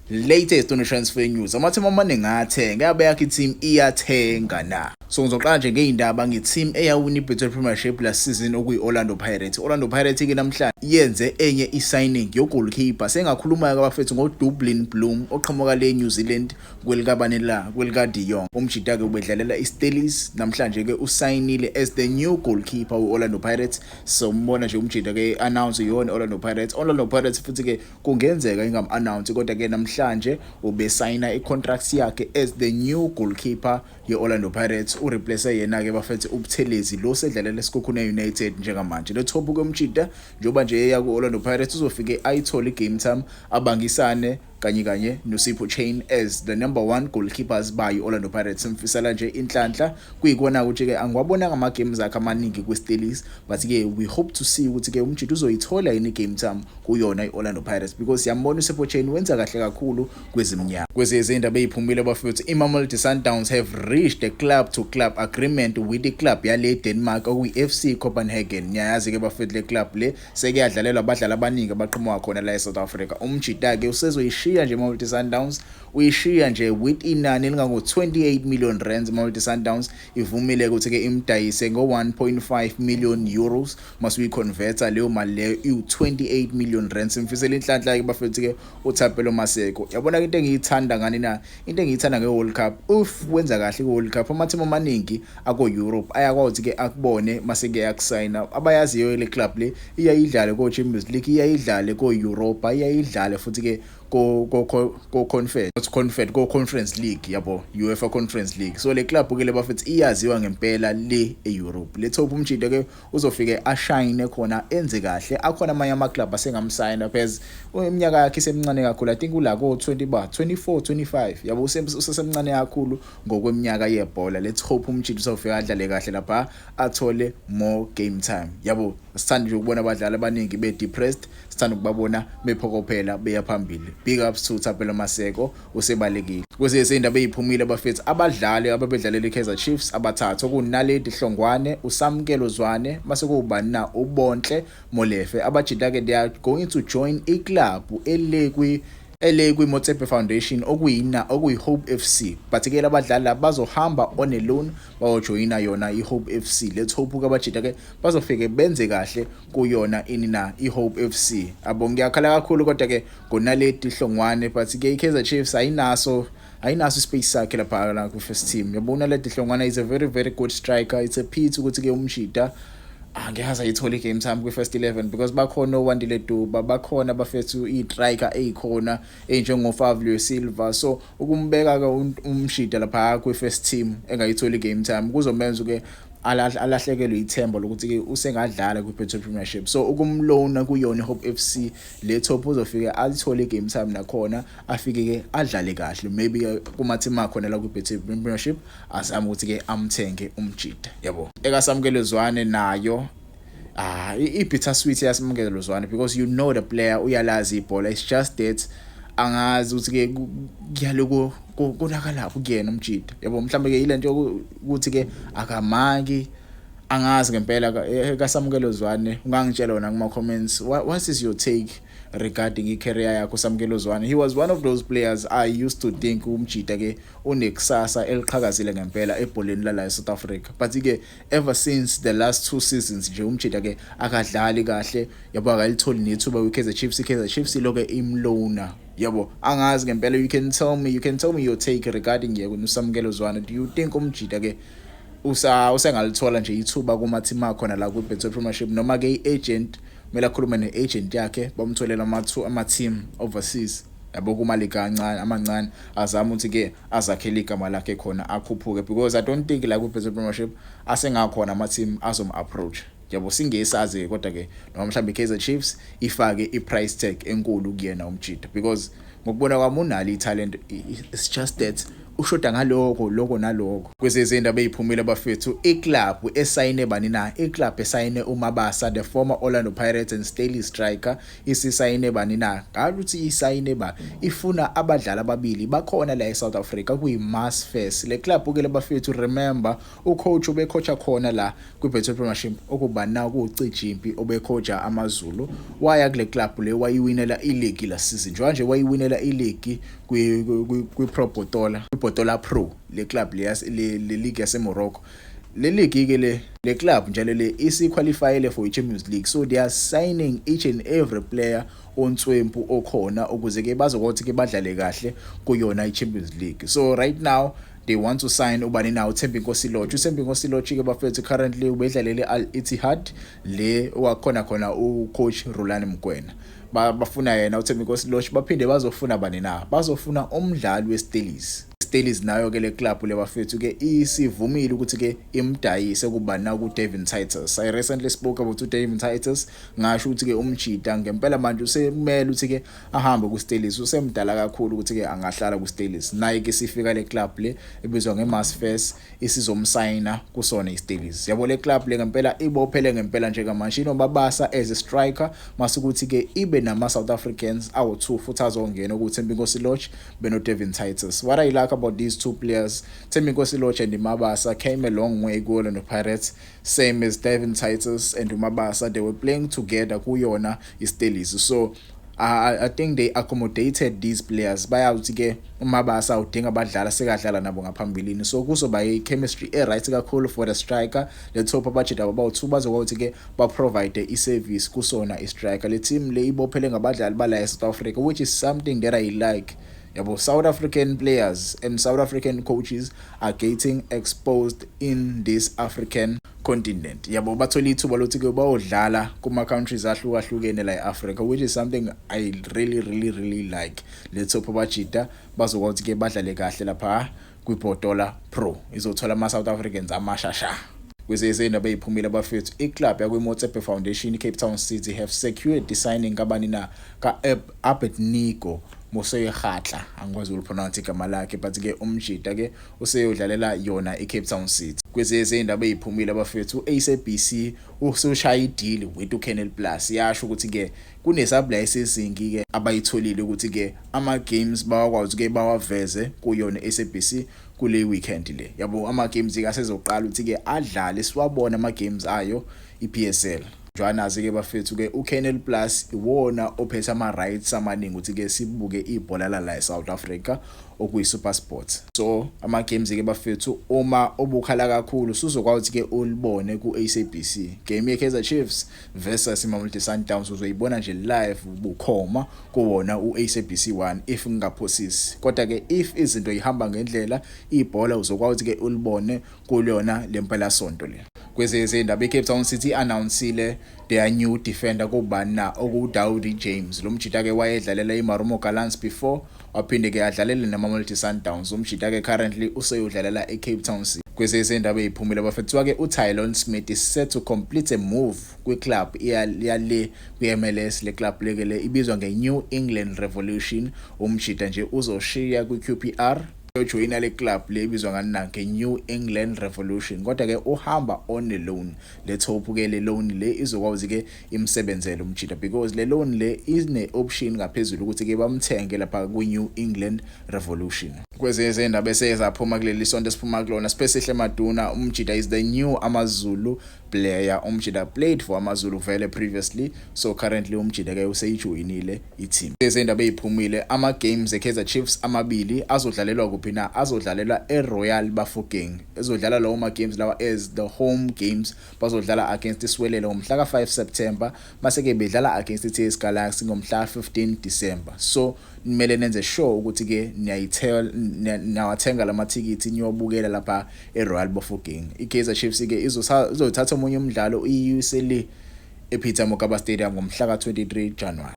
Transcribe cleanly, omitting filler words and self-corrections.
Latest on transfer news. Amathema amaningi ayathenga, yabe yakhe team iyathenga na. So ngizoqala nje ngeindaba ngeteam eyawina iBetway Premiership last season okuyi-Orlando Pirates. Orlando Pirates ke namhlanje yenze enye i-signing yo-goalkeeper. Sengakhuluma kabafethu ngoDublin Bloom oqhamuka le New Zealand kwelika De Jong. Umjida ke ubedlalela iSteelers namhlanje ke usayinile as the new goalkeeper we-Orlando Pirates. So umbona nje umjida ke announce yona Orlando Pirates. Orlando Pirates futhi ke kungenzeka ingam-announce kodwa ke namhlanje ubesayina i-contract yakhe as the new goalkeeper ye-Orlando Pirates. Ureplace yena ke bafethu uButhelezi lo sedlalela eSkokhuna United njengamanje. Le top kwemjida njoba nje eya ku-Orlando Pirates uzofike ayithole igame time abangisane kanye noSipho Chain as the number 1 goalkeepers by Orlando Pirates. Mfisela nje inhlanhla kuyikona ukuthi ke angwabonanga ama games akhe amaningi kweSteelers, but ke we hope to see ukuthi ke umjida uzoyithola yini game time kuyona iOrlando Pirates because yambona uSipho Chain wenza kahle kakhulu kwezimnyama. Kwezezindaba eziphumile bafethu iMamelodi Sundowns have reached a club to club agreement with the club yale Denmark okuyi-FC Copenhagen. Nyayazi ke bafethu le club le seke yadlalelwa abadlali abaningi abaqhamuka khona la eSouth Africa. Umjida ke usezoyishiya nje iMamelodi Sundowns, uyishiya nje with inani elingango 28 million rands. iMamelodi Sundowns ivumile ukuthi ke imdayise ngo 1.5 million euros masuyiconverta leyo mali leyo i28 million rands. Mfisela inhlanhla ke bafethu ke uThapelo Maseko. Yabona into engiyithanda ngani na, into engiyithanda ngeWorld Cup, wenza kahle iWorld Cup amathema amaningi ako Europe ayakwazi ke akubone maseke yakusayina. Abayaziyo le club le iyayidlala ko Champions League, iyayidlala ko Europa, iyayidlala futhi ke Conference League yabo, UEFA Conference League. So le club ke le bafethu iyaziwa ngempela le eEurope. Le top umjida ke uzofike ashine khona enze kahle. Akhona amanye ama club asengamsayina pheze iminyaka yakhe semncane kakhulu. I think ula ko 24 25 yabo, usesemncane kakhulu ngokweminyaka yebhola. Let's hope umjida uzofika adlale kahle lapha athole more game time yabo. Sithanda nje ukubona abadlali abaningi be depressed, sithanda ukubabona bephokophela beya phambili. Big ups to Thapelo Maseko, usebalekile. Kwezezindaba eziphumile bafethu abadlali ababedlalela iKaizer Chiefs abathathu kunaledi Hlongwane, uSamkelo Zwane, mase kubani na uBonhle Molefe. Abajida ke they are going to join a club ele Motsepe Foundation okuyi-Hope FC, but ke abadlali bazohamba on a loan bayojoyina yona iHope FC. Let's hope ke abajida ke bazofike benze kahle kuyona inina iHope FC. Abo ngiyakhala kakhulu kodwa ke ngonaledi Hlongwane, but ke iKaizer Chiefs ayinaso space sakhe lapha la ku first team. Yabona ledi Hlongwane is a very very good striker. It's a pity ukuthi ke umjida angiyazi ayithole game time kwi-first 11 because bakhona oWandile Duba, bakhona bafethu i-striker eyikhona enjengoFavio Silva. So ukumbeka ke umshida lapha kwi-first team engayitholi game time kuzomenza ke alahlekelwe ithemba lokuthi ke usengadlala kwiBetway Premiership. So ukumlona kuyona iHope FC le top uzofike alithole game time nakhona afike ke adlale kahle, maybe kumathema akhona la kwiBetway Premiership azama ukuthi ke amthenge umjida yabo. EkaSamkelo Zwane nayo i-bitter sweet yaSamkelo Zwane because you know the player uyalazi ibhola. It's just that angazi ukuthi ke kuyaloko konakala kuyena umjida yabo. Mhlambe ke ilento ukuthi ke akamaki angazi ngempela kaSamkelo Zwane. Ungangitshela wona kuma comments, what is your take regarding i-career yakho Samkelo Zwane? He was one of those players I used to think umjida ke unekusasa eliqhakazile ngempela ebholeni la eSouth Africa, but ke ever since the last 2 seasons nje umjida ke akadlali kahle yabo, akalitholi nethuba kwiKaizer Chiefs. iKaizer Chiefs loke imlona yabo. Angazi ngempela, you can tell me your take regarding ye uSamkelo Zwane. Do you think umjida ke usengalithola nje ithuba kumathima khona la kwiBetway Premiership, noma ke iagent mela khuluma neagent yakhe bamtholela ama-team overseas yabo kumaliga amancane azama ukuthi ke azakhele igama lakhe khona akhuphuke, because I don't think la kwiBetway Premiership asengakhona ama-team azom-approach yabo. Singesazi kodwa ke noma mhlawumbe iKaizer Chiefs ifake i-price tag enkulu kuyena umjida because ngokubona kwami unalo i-talent. It's just that ushoda lokho nalokho. Kwezezindaba eziphumile bafethu, iclub esayine bani na? Iclub esayine uMabasa, the former Orlando Pirates and Staley striker, isisayine bani na? Ngaluthi isayine ifuna abadlali ababili bakhona la eSouth Africa kuyi-Mass First. Le club ke bafethu, remember ucoach obecoacha khona la kwiBetway Premiership okuba na kuCijimpi obecoacha AmaZulu, waya kule club le wayiwinela ileague la season. Nje wayiwinela ileague kwi-Pro Botola Pro, le club le league yaseMorocco. Le league ke le club njalo le isiqualifyele for iChampions League, so they are signing each and every player ontswempu okhona ukuze ke bazokwazi ke badlale kahle kuyona iChampions League. So right now they want to sign ubani now Thembi Nkosi-Lorch. uThembi Nkosi-Lorch ke bafethu currently ubedlalele Al Ittihad le wakhona ucoach Rulani Mkwena. Bafuna yena uThembi Nkosi-Lorch, baphinde bazofuna bani na? Bazofuna umdlali weStelis. Stelis nayo ke le club le bafethu ke isivumile ukuthi ke imdayise kuba na ku Devin Titus. I recently spoke about Devin Titus, ngasho ukuthi ke umjida ngempela manje usemele ukuthi ke ahambe ku Stelis, usemdala kakhulu ukuthi ke angahlala ku Stelis. Naye ke sifika le club le ebizwa ngeMass First isizomsayina kusona iStelis. Yabo le club le ngempela ibophele ngempela nje kamanje Mabasa as a striker, masukuthi ke ibe nama South Africans awu2 futhi azongena ukuThembi Nkosi-Lorch beno Devin Titus. What I like about these two players, Thembi Nkosi-Lorch and Mabasa, came a long way go on the Pirates, same as Devin Titus and Mabasa. They were playing together kuyona iStelis. So I think they accommodated these players bayawuthi ke uMabasa udinga abadlala sekadlala nabo ngaphambilini, so kuzoba i-chemistry right kakhulu for the striker. Le top budget about 2 bazokwazi ke ba provide i-service kusona i-striker. Le team le ibophele ngabadlali bala eSouth Africa, which is something that I like. Yabo, South African players and South African coaches are getting exposed in this African continent. Yabo, bathola ithuba lokuthi ke bayodlala kuma countries ahlukahlukene la eAfrica, which is something I really like. Let's hope bajita bazokwazi ke badlale kahle lapha kwiBotola Pro, izothola ama South Africans amashasha. Kwezezindaba eziphumile bafethu, iclub yakwiMotsepe Foundation Cape Town City have secured the signing kabani na ka Abednego Mosegatla, angikwazi ukupronounce igama lakhe, but ke umjida ke useyodlalela yona eCape Town City. Kwezezindaba eziphumile bafethu, SABC usushaya ideal with Canal Plus, yasho ukuthi ke kunesablayi ezingi ke abayitholile ukuthi ke ama games bawakwazi ke bawaveze kuyona SABC kule weekend le. Yabo, ama games ke asezoqala ukuthi ke adlale, siwabona ama games ayo iPSL. Njwanazi ke bafethu ke uCanal Plus iwona ophethe ama rights amaningi ukuthi ke sibuke ibhola la eSouth Africa okuyiSuper Sport. So ama games ke bafethu uma obukhala kakhulu sizokwazi ke ulibone ku SABC. Game yeKaizer Chiefs versus iMamelodi Sundowns uzoyibona nje live bukhoma kuwona uSABC 1 if ngingaphosisi. Kodwa ke if izinto ihamba ngendlela, ibhola uzokwazi ke ulibone kulona lempela sonto le. Kwezezindaba iCape Town City announcele their new defender kubani na okuDaudi James. Lo mjida ke wayedlalela iMarumo Gallants before, waphinde ke adlalele neMamelodi Sundowns. Umjida ke currently useyodlalela eCape Town City. Kwezezindaba eziphumile bafethu ke uTylon Smith is set to complete a move kwi-club yale kwi-MLS. Le club lekele ibizwa ngeNew England Revolution. Umjida nje uzoshiya kwiQPR joina le club le ibizwa ngani na ngeNew England Revolution, kodwa ke uhamba on a loan. Let's hope ke le loan le izokwazi ke imsebenzele umjida, because le loan le ine option ngaphezulu ukuthi ke bamthenge lapha kwiNew England Revolution. Kwezezindaba esezaphuma kuleli sonto esiphuma kulona, Spesihle Maduna, umjida is the new AmaZulu player. Umjida played for AmaZulu vele previously, so currently umjida ke useyijoinile i-team. Kwezezindaba eziphumile, ama games eKaizer Chiefs amabili azodlalelwa kuphi na? Azodlalelwa eRoyal Bafokeng. Ezodlala lawo ma games lawa as the home games, bazodlala against iSwelele ngomhla ka5 September, mase ke bedlala against iTS Galaxy ngomhla 15 December. So nimele nenze sure ukuthi ke niyawathenga lamathikithi niyobukela lapha eRoyal Bafokeng. iKaizer Chiefs ke izothatha omunye umdlalo iyisele ePeter Mokaba Stadium ngomhla ka23 January.